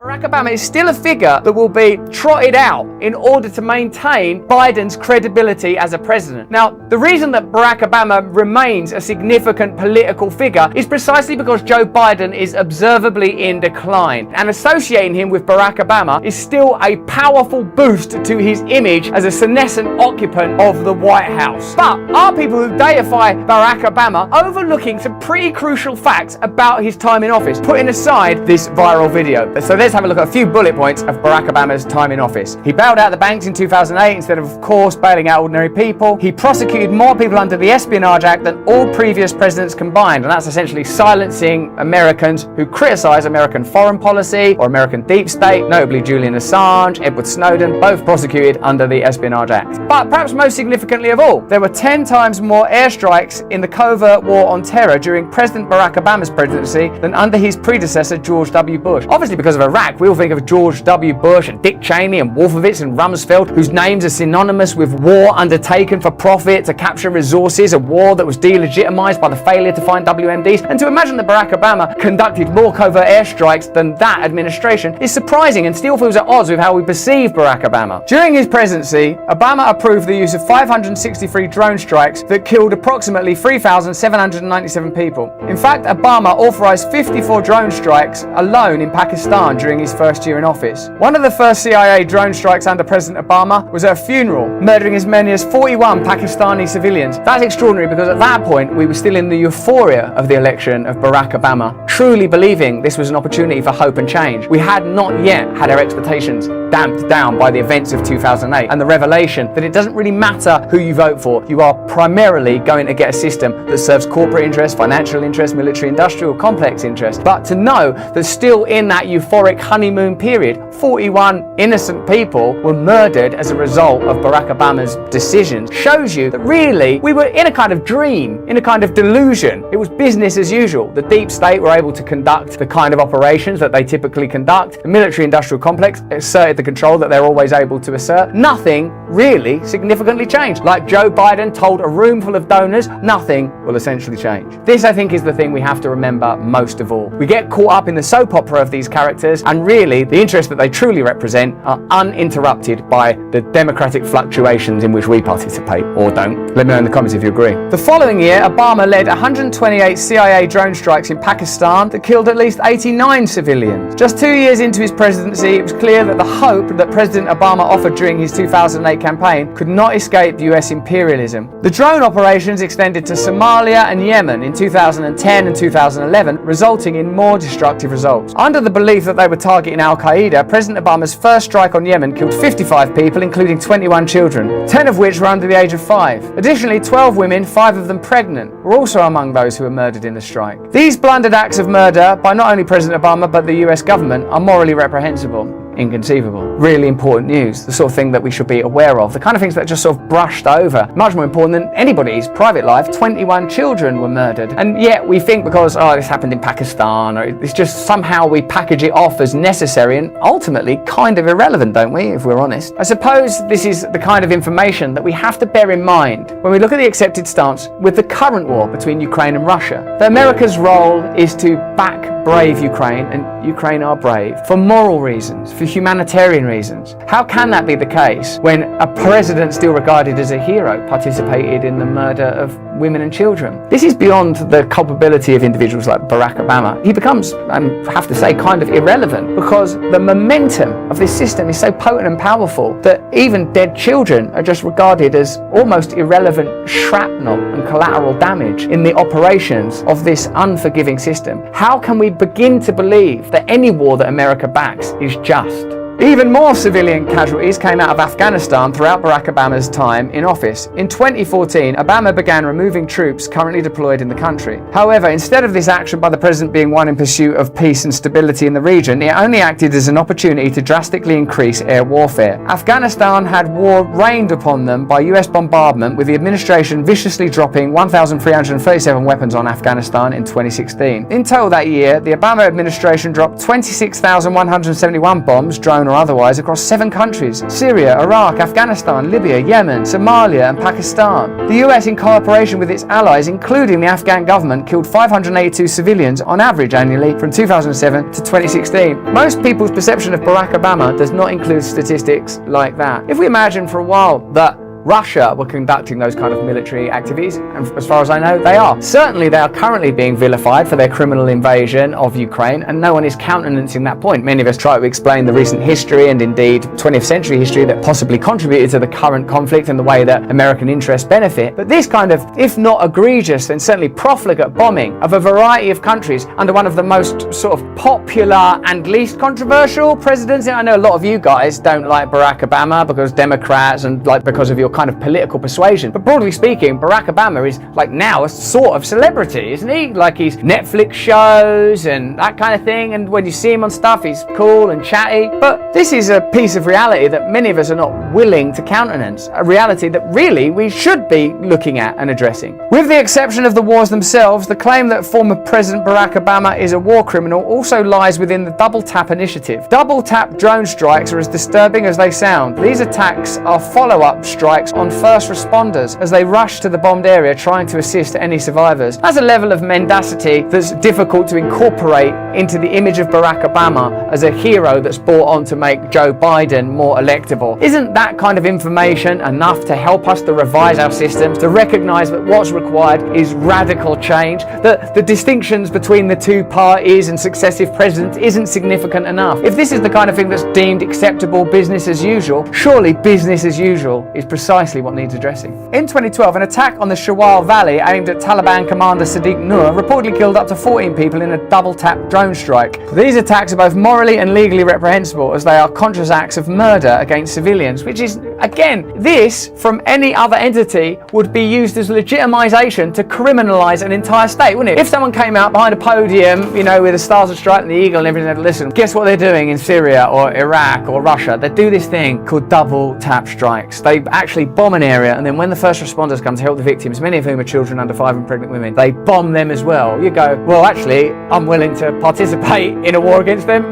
Barack Obama is still a figure that will be trotted out in order to maintain Biden's credibility as a president. Now, the reason that Barack Obama remains a significant political figure is precisely because Joe Biden is observably in decline, and associating him with Barack Obama is still a powerful boost to his image as a senescent occupant of the White House. But are people who deify Barack Obama overlooking some pretty crucial facts about his time in office, putting aside this viral video? So let's have a look at a few bullet points of Barack Obama's time in office. He bailed out the banks in 2008 instead of course, bailing out ordinary people. He prosecuted more people under the Espionage Act than all previous presidents combined, and that's essentially silencing Americans who criticize American foreign policy or American deep state, notably Julian Assange, Edward Snowden, both prosecuted under the Espionage Act. But perhaps most significantly of all, there were 10 times more airstrikes in the covert war on terror during President Barack Obama's presidency than under his predecessor, George W. Bush. Obviously, because of Iraq, we all think of George W. Bush and Dick Cheney and Wolfowitz and Rumsfeld, whose names are synonymous with war undertaken for profit to capture resources, a war that was delegitimized by the failure to find WMDs. And to imagine that Barack Obama conducted more covert airstrikes than that administration is surprising and still feels at odds with how we perceive Barack Obama. During his presidency, Obama approved the use of 563 drone strikes that killed approximately 3,797 people. In fact, Obama authorized 54 drone strikes alone in Pakistan during his first year in office. One of the first CIA drone strikes under President Obama was at a funeral, murdering as many as 41 Pakistani civilians. That's extraordinary because at that point we were still in the euphoria of the election of Barack Obama, truly believing this was an opportunity for hope and change. We had not yet had our expectations damped down by the events of 2008 and the revelation that it doesn't really matter who you vote for. You are primarily going to get a system that serves corporate interests, financial interests, military, industrial, complex interests. But to know that still in that euphoric honeymoon period, 41 innocent people were murdered as a result of Barack Obama's decisions shows you that really we were in a kind of dream, in a kind of delusion. It was business as usual. The deep state were able to conduct the kind of operations that they typically conduct. The military industrial complex asserted the control that they're always able to assert. Nothing really significantly changed. Like Joe Biden told a room full of donors, nothing will essentially change. This, I think, is the thing we have to remember most of all. We get caught up in the soap opera of these characters, and really the interests that they truly represent are uninterrupted by the democratic fluctuations in which we participate or don't. Let me know in the comments if you agree. The following year, Obama led 128 CIA drone strikes in Pakistan that killed at least 89 civilians. Just 2 years into his presidency, it was clear that the hope that President Obama offered during his 2008 campaign could not escape US imperialism. The drone operations extended to Somalia and Yemen in 2010 and 2011, resulting in more destructive results. Under the belief that they were targeting Al-Qaeda, President Obama's first strike on Yemen killed 55 people, including 21 children, 10 of which were under the age of 5. Additionally, 12 women, 5 of them pregnant, were also among those who were murdered in the strike. These blundered acts of murder by not only President Obama but the US government are morally reprehensible. Inconceivable. Really important news, the sort of thing that we should be aware of, the kind of things that are just sort of brushed over. Much more important than anybody's private life. 21 children were murdered, and yet we think because this happened in Pakistan, or it's just somehow we package it off as necessary and ultimately kind of irrelevant, don't we, if we're honest? I suppose this is the kind of information that we have to bear in mind when we look at the accepted stance with the current war between Ukraine and Russia. That America's role is to back brave Ukraine, and Ukraine are brave, for moral reasons, for humanitarian reasons. How can that be the case when a president still regarded as a hero participated in the murder of women and children? This is beyond the culpability of individuals like Barack Obama. He becomes, I have to say, kind of irrelevant because the momentum of this system is so potent and powerful that even dead children are just regarded as almost irrelevant shrapnel and collateral damage in the operations of this unforgiving system. How can we begin to believe that any war that America backs is just? Even more civilian casualties came out of Afghanistan throughout Barack Obama's time in office. In 2014, Obama began removing troops currently deployed in the country. However, instead of this action by the president being one in pursuit of peace and stability in the region, it only acted as an opportunity to drastically increase air warfare. Afghanistan had war rained upon them by US bombardment, with the administration viciously dropping 1,337 weapons on Afghanistan in 2016. In total that year, the Obama administration dropped 26,171 bombs, drone or otherwise, across 7 countries: Syria, Iraq, Afghanistan, Libya, Yemen, Somalia and Pakistan. The US, in cooperation with its allies, including the Afghan government, killed 582 civilians on average annually from 2007 to 2016. Most people's perception of Barack Obama does not include statistics like that. If we imagine for a while that Russia were conducting those kind of military activities, and as far as I know, they are. Certainly they are currently being vilified for their criminal invasion of Ukraine, and no one is countenancing that point. Many of us try to explain the recent history and indeed 20th century history that possibly contributed to the current conflict and the way that American interests benefit. But this kind of, if not egregious, then certainly profligate bombing of a variety of countries under one of the most sort of popular and least controversial presidents. I know a lot of you guys don't like Barack Obama because Democrats and because of your kind of political persuasion, but broadly speaking, Barack Obama is like now a sort of celebrity, isn't he? Like he's Netflix shows and that kind of thing, and when you see him on stuff, he's cool and chatty. But this is a piece of reality that many of us are not willing to countenance, a reality that really we should be looking at and addressing. With the exception of the wars themselves, the claim that former President Barack Obama is a war criminal also lies within the double tap initiative. Double tap drone strikes are as disturbing as they sound. These attacks are follow-up strikes on first responders as they rush to the bombed area trying to assist any survivors. That's a level of mendacity that's difficult to incorporate into the image of Barack Obama as a hero that's brought on to make Joe Biden more electable. Isn't that kind of information enough to help us to revise our systems, to recognize that what's required is radical change, that the distinctions between the two parties and successive presidents isn't significant enough? If this is the kind of thing that's deemed acceptable business as usual, surely business as usual is precisely what needs addressing. In 2012, an attack on the Shawal Valley aimed at Taliban commander Sadiq Nur reportedly killed up to 14 people in a double-tap drone strike. These attacks are both morally and legally reprehensible as they are conscious acts of murder against civilians, which is, again, this, from any other entity, would be used as legitimization to criminalize an entire state, wouldn't it? If someone came out behind a podium, with the Stars and Stripes and the Eagle and everything, and listen, guess what they're doing in Syria or Iraq or Russia? They do this thing called double-tap strikes. They actually bomb an area, and then when the first responders come to help the victims, many of whom are children under 5 and pregnant women, they bomb them as well. You go, well, actually, I'm willing to participate in a war against them.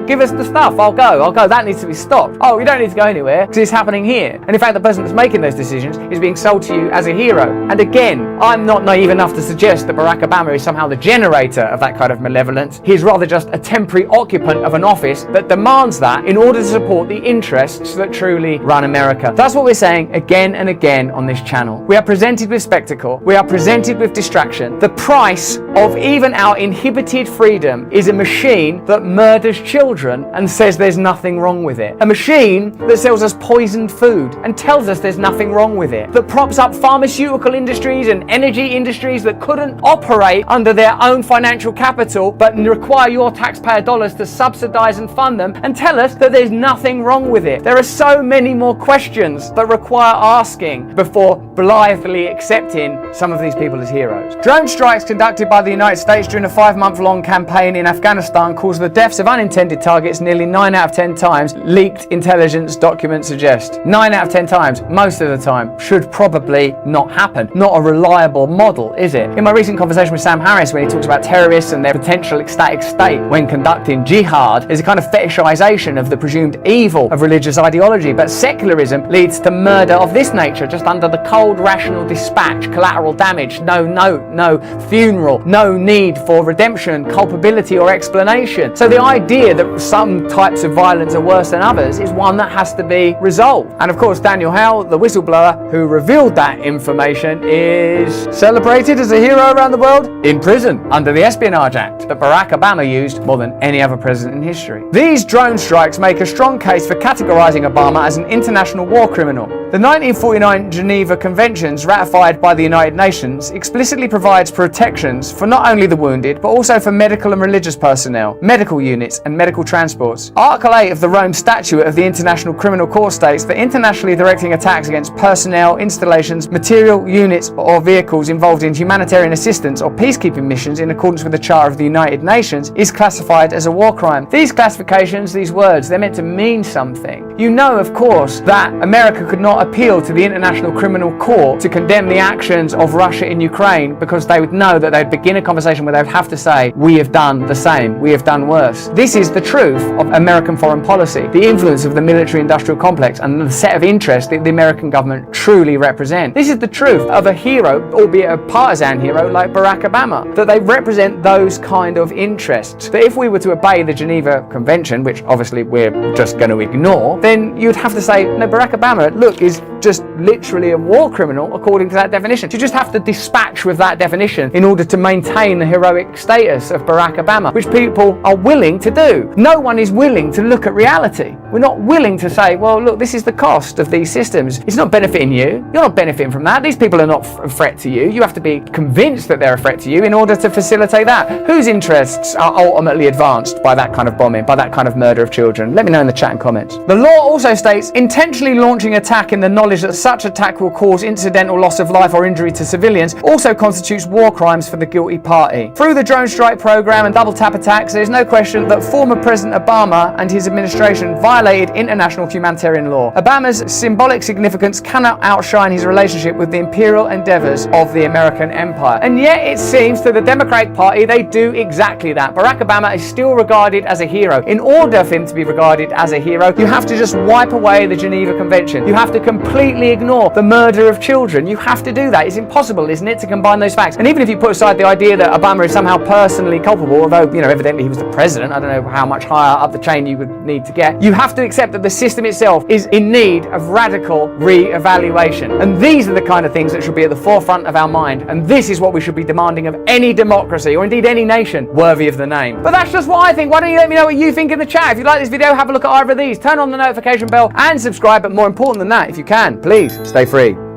Give us the stuff. I'll go. That needs to be stopped. Oh, you don't need to go anywhere because it's happening here. And in fact, the person that's making those decisions is being sold to you as a hero. And again, I'm not naive enough to suggest that Barack Obama is somehow the generator of that kind of malevolence. He's rather just a temporary occupant of an office that demands that in order to support the interests that truly run America. That's what we're saying again and again on this channel. We are presented with spectacle. We are presented with distraction. The price of even our inhibited freedom is a machine that murders children and says there's nothing wrong with it. A machine that sells us poisoned food and tells us there's nothing wrong with it. That props up pharmaceutical industries and energy industries that couldn't operate under their own financial capital but require your taxpayer dollars to subsidize and fund them, and tell us that there's nothing wrong with it. There are so many more questions that require asking before blithely accepting some of these people as heroes. Drone strikes conducted by the United States during a 5-month-long campaign in Afghanistan caused the deaths of unintended targets nearly 9 out of 10 times, leaked intelligence documents suggest. 9 out of 10 times, most of the time, should probably not happen. Not a reliable model, is it? In my recent conversation with Sam Harris, when he talks about terrorists and their potential ecstatic state when conducting jihad, there's a kind of fetishization of the presumed evil of religious ideology, but secularism leads to murder of this nature just under the cold rational dispatch, collateral damage, no note, no funeral, no need for redemption, culpability or explanation. So the idea that some types of violence are worse than others is one that has to be resolved. And of course, Daniel Howell, the whistleblower who revealed that information, is celebrated as a hero around the world in prison under the Espionage Act that Barack Obama used more than any other president in history. These drone strikes make a strong case for categorizing Obama as an international war criminal. The 1949 Geneva Conventions, ratified by the United Nations, explicitly provides protections for not only the wounded, but also for medical and religious personnel, medical units, and medical transports. Article 8 of the Rome Statute of the International Criminal Court states that internationally directing attacks against personnel, installations, material units, or vehicles involved in humanitarian assistance or peacekeeping missions in accordance with the Charter of the United Nations is classified as a war crime. These classifications, these words, they're meant to mean something. You know, of course, that America could not not appeal to the International Criminal Court to condemn the actions of Russia in Ukraine, because they would know that they'd begin a conversation where they'd have to say, we have done the same, we have done worse. This is the truth of American foreign policy, the influence of the military-industrial complex and the set of interests that the American government truly represent. This is the truth of a hero, albeit a partisan hero, like Barack Obama, that they represent those kind of interests. That if we were to obey the Geneva Convention, which obviously we're just going to ignore, then you'd have to say, no, Barack Obama, look, is just literally a war criminal according to that definition. You just have to dispatch with that definition in order to maintain the heroic status of Barack Obama, which people are willing to do. No one is willing to look at reality. We're not willing to say, well, look, this is the cost of these systems. It's not benefiting you. You're not benefiting from that. These people are not a threat to you. You have to be convinced that they're a threat to you in order to facilitate that. Whose interests are ultimately advanced by that kind of bombing, by that kind of murder of children? Let me know in the chat and comments. The law also states intentionally launching attack in the knowledge that such attack will cause incidental loss of life or injury to civilians also constitutes war crimes for the guilty party. Through the drone strike program and double tap attacks, there is no question that former President Obama and his administration violated international humanitarian law. Obama's symbolic significance cannot outshine his relationship with the imperial endeavors of the American empire. And yet it seems to the Democratic Party they do exactly that. Barack Obama is still regarded as a hero. In order for him to be regarded as a hero, you have to just wipe away the Geneva Convention. You have to completely ignore the murder of children. You have to do that. It's impossible, isn't it, to combine those facts? And even if you put aside the idea that Obama is somehow personally culpable, although, evidently he was the president, I don't know how much higher up the chain you would need to get, you have to accept that the system itself is in need of radical re-evaluation. And these are the kind of things that should be at the forefront of our mind. And this is what we should be demanding of any democracy, or indeed any nation worthy of the name. But that's just what I think. Why don't you let me know what you think in the chat? If you like this video, have a look at either of these. Turn on the notification bell and subscribe. But more important than that, if you can, please stay free.